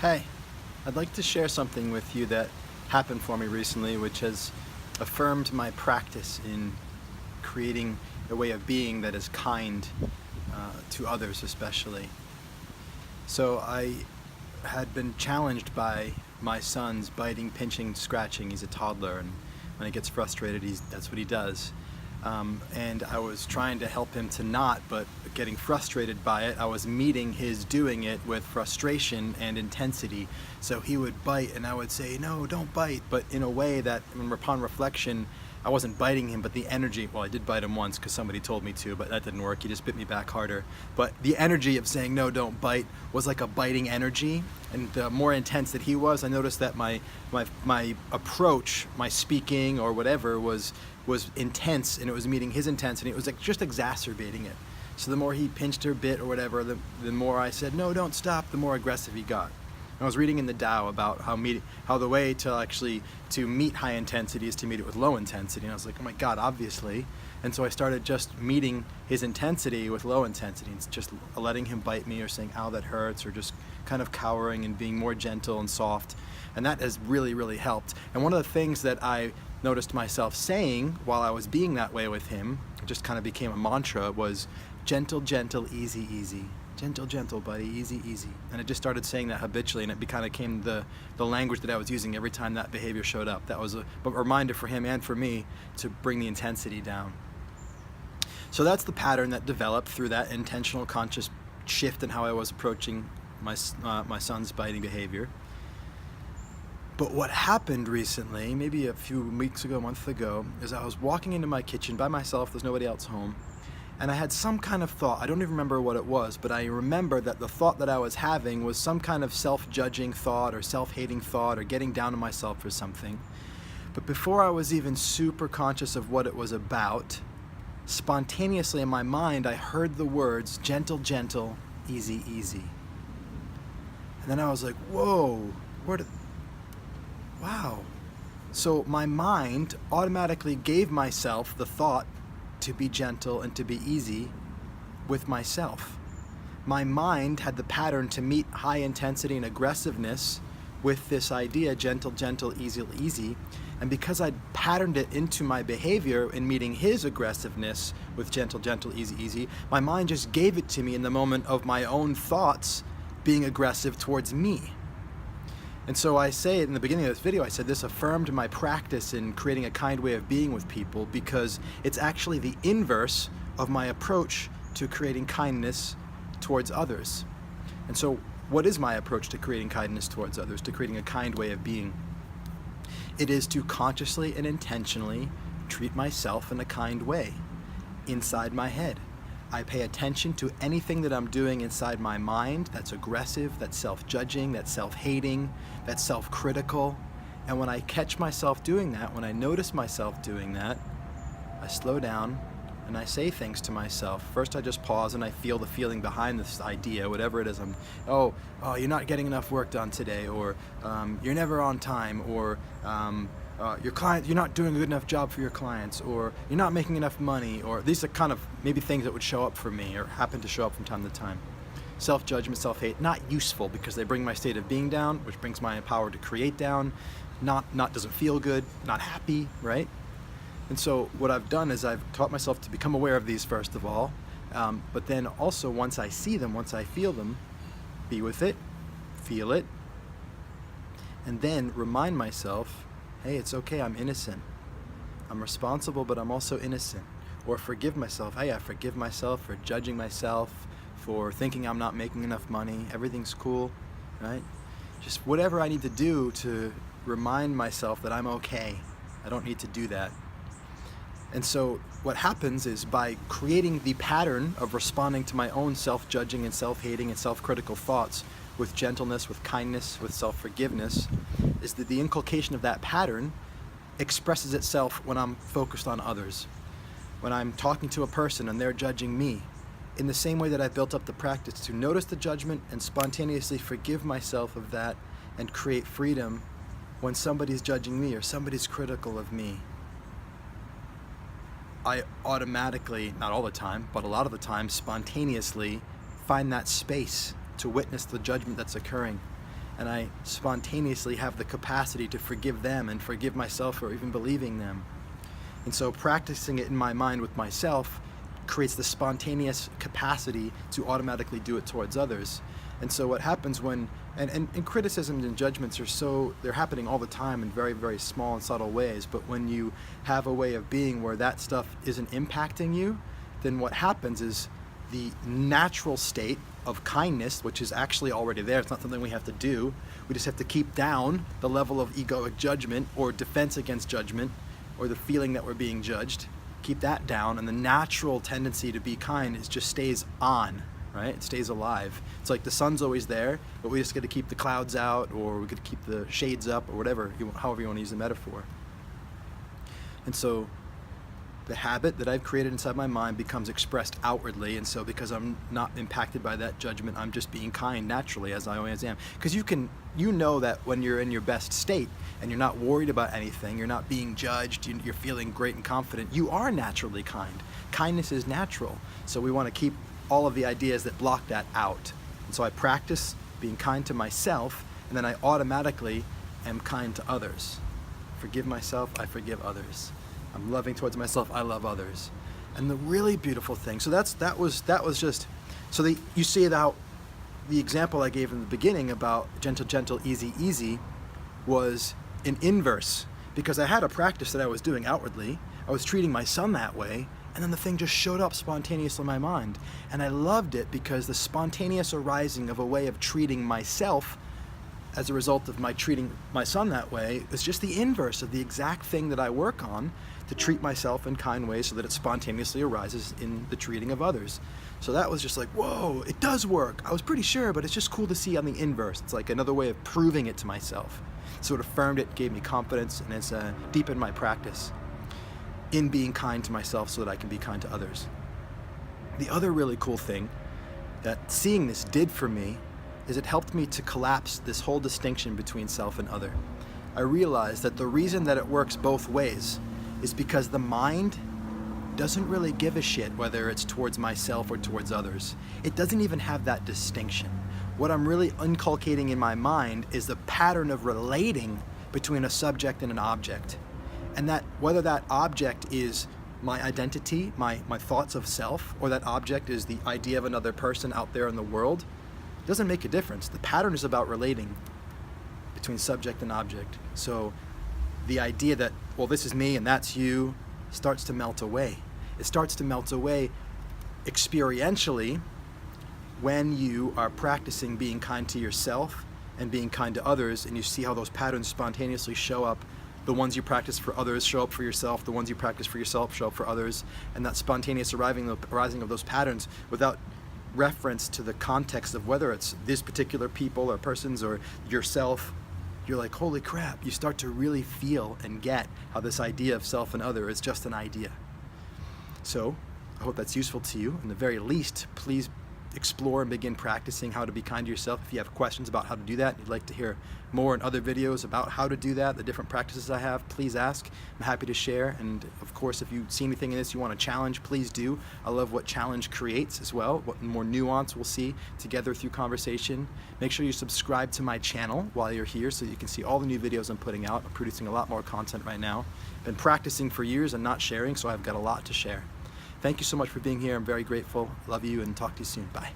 Hey, I'd like to share something with you that happened for me recently, which has affirmed my practice in creating a way of being that is kind to others, especially. So I had been challenged by my son's biting, pinching, scratching. He's a toddler, and when he gets frustrated, that's what he does. And I was trying to help him to not, but getting frustrated by it, I was meeting his doing it with frustration and intensity. So he would bite, and I would say, "No, don't bite," but in a way that, upon reflection, I wasn't biting him, but the energy, well, I did bite him once because somebody told me to, but that didn't work. He just bit me back harder. But the energy of saying, "No, don't bite," was like a biting energy. And the more intense that he was, I noticed that my approach, my speaking or whatever was intense, and it was meeting his intensity. It was like just exacerbating it. So the more he pinched or bit or whatever, the more I said, "No, don't stop," the more aggressive he got. I was reading in the Tao about how the way to meet high intensity is to meet it with low intensity, and I was like, oh my God, obviously. And so I started just meeting his intensity with low intensity, and just letting him bite me or saying, "Ow, that hurts," or just kind of cowering and being more gentle and soft. And that has really, really helped. And one of the things that I noticed myself saying while I was being that way with him, it just kind of became a mantra, was gentle, gentle, easy, easy. Gentle, gentle, buddy, easy, easy. And I just started saying that habitually, and it kind of became the language that I was using every time that behavior showed up. That was a reminder for him and for me to bring the intensity down. So that's the pattern that developed through that intentional, conscious shift in how I was approaching my son's biting behavior. But what happened recently, maybe a few weeks ago, a month ago, is I was walking into my kitchen by myself, there's nobody else home, and I had some kind of thought. I don't even remember what it was, but I remember that the thought that I was having was some kind of self-judging thought or self-hating thought or getting down on myself for something. But before I was even super conscious of what it was about, spontaneously in my mind, I heard the words, gentle, gentle, easy, easy. And then I was like, whoa, wow. So my mind automatically gave myself the thought to be gentle and to be easy with myself. My mind had the pattern to meet high intensity and aggressiveness with this idea, gentle, gentle, easy, easy. And because I'd patterned it into my behavior in meeting his aggressiveness with gentle, gentle, easy, easy, my mind just gave it to me in the moment of my own thoughts being aggressive towards me. And so I say in the beginning of this video, I said this affirmed my practice in creating a kind way of being with people, because it's actually the inverse of my approach to creating kindness towards others. And so what is my approach to creating kindness towards others, to creating a kind way of being? It is to consciously and intentionally treat myself in a kind way inside my head. I pay attention to anything that I'm doing inside my mind that's aggressive, that's self-judging, that's self-hating, that's self-critical. And when I catch myself doing that, when I notice myself doing that, I slow down and I say things to myself. First, I just pause and I feel the feeling behind this idea, whatever it is. Oh, you're not getting enough work done today, or you're never on time, or you're not doing a good enough job for your clients, or you're not making enough money, or these are kind of maybe things that would show up for me or happen to show up from time to time. Self-judgment, self-hate, not useful because they bring my state of being down, which brings my power to create down. Not doesn't feel good, not happy, right? And so what I've done is I've taught myself to become aware of these first of all, but then also once I see them, once I feel them, be with it, feel it, and then remind myself, hey, it's okay, I'm innocent. I'm responsible, but I'm also innocent. Or forgive myself. Hey, I forgive myself for judging myself, for thinking I'm not making enough money. Everything's cool, right? Just whatever I need to do to remind myself that I'm okay. I don't need to do that. And so what happens is, by creating the pattern of responding to my own self-judging and self-hating and self-critical thoughts with gentleness, with kindness, with self-forgiveness, is that the inculcation of that pattern expresses itself when I'm focused on others. When I'm talking to a person and they're judging me, in the same way that I built up the practice to notice the judgment and spontaneously forgive myself of that and create freedom when somebody's judging me or somebody's critical of me, I automatically, not all the time, but a lot of the time, spontaneously find that space to witness the judgment that's occurring. and I spontaneously have the capacity to forgive them and forgive myself for even believing them. And so practicing it in my mind with myself creates the spontaneous capacity to automatically do it towards others. And so what happens when, and criticisms and judgments they're happening all the time in very, very small and subtle ways, but when you have a way of being where that stuff isn't impacting you, then what happens is the natural state of kindness, which is actually already there, it's not something we have to do, we just have to keep down the level of egoic judgment or defense against judgment, or the feeling that we're being judged, keep that down, and the natural tendency to be kind just stays on, right? It stays alive. It's like the sun's always there, but we just got to keep the clouds out, or we got to keep the shades up, or whatever, however you want to use the metaphor. And so the habit that I've created inside my mind becomes expressed outwardly, and so because I'm not impacted by that judgment, I'm just being kind naturally, as I always am. Because you know that when you're in your best state and you're not worried about anything, you're not being judged, you're feeling great and confident, you are naturally kind. Kindness is natural, so we want to keep all of the ideas that block that out. And so I practice being kind to myself, and then I automatically am kind to others. Forgive myself, I forgive others. I'm loving towards myself, I love others. And the really beautiful thing, so that was just, so you see how the example I gave in the beginning about gentle, gentle, easy, easy was an inverse, because I had a practice that I was doing outwardly, I was treating my son that way, and then the thing just showed up spontaneously in my mind. And I loved it because the spontaneous arising of a way of treating myself as a result of my treating my son that way is just the inverse of the exact thing that I work on to treat myself in kind ways so that it spontaneously arises in the treating of others. So that was just like, whoa, it does work. I was pretty sure, but it's just cool to see on the inverse. It's like another way of proving it to myself. So it affirmed it, gave me confidence, and it's deepened my practice in being kind to myself so that I can be kind to others. The other really cool thing that seeing this did for me is it helped me to collapse this whole distinction between self and other. I realized that the reason that it works both ways is because the mind doesn't really give a shit whether it's towards myself or towards others. It doesn't even have that distinction. What I'm really inculcating in my mind is the pattern of relating between a subject and an object. And that whether that object is my identity, my thoughts of self, or that object is the idea of another person out there in the world, doesn't make a difference. The pattern is about relating between subject and object. So the idea that, well, this is me and that's you, starts to melt away. It starts to melt away experientially when you are practicing being kind to yourself and being kind to others, and you see how those patterns spontaneously show up. The ones you practice for others show up for yourself, the ones you practice for yourself show up for others, and that spontaneous arising of those patterns without reference to the context of whether it's this particular people or persons or yourself, you're like, holy crap, you start to really feel and get how this idea of self and other is just an idea. So I hope that's useful to you. In the very least, please explore and begin practicing how to be kind to yourself. If you have questions about how to do that, you'd like to hear more in other videos about how to do that, the different practices I have, please ask. I'm happy to share. And of course, if you see anything in this you want to challenge, please do. I love what challenge creates as well, what more nuance we'll see together through conversation. Make sure you subscribe to my channel while you're here so you can see all the new videos I'm putting out. I'm producing a lot more content right now. Been practicing for years and not sharing, so I've got a lot to share. Thank you so much for being here. I'm very grateful. Love you and talk to you soon. Bye.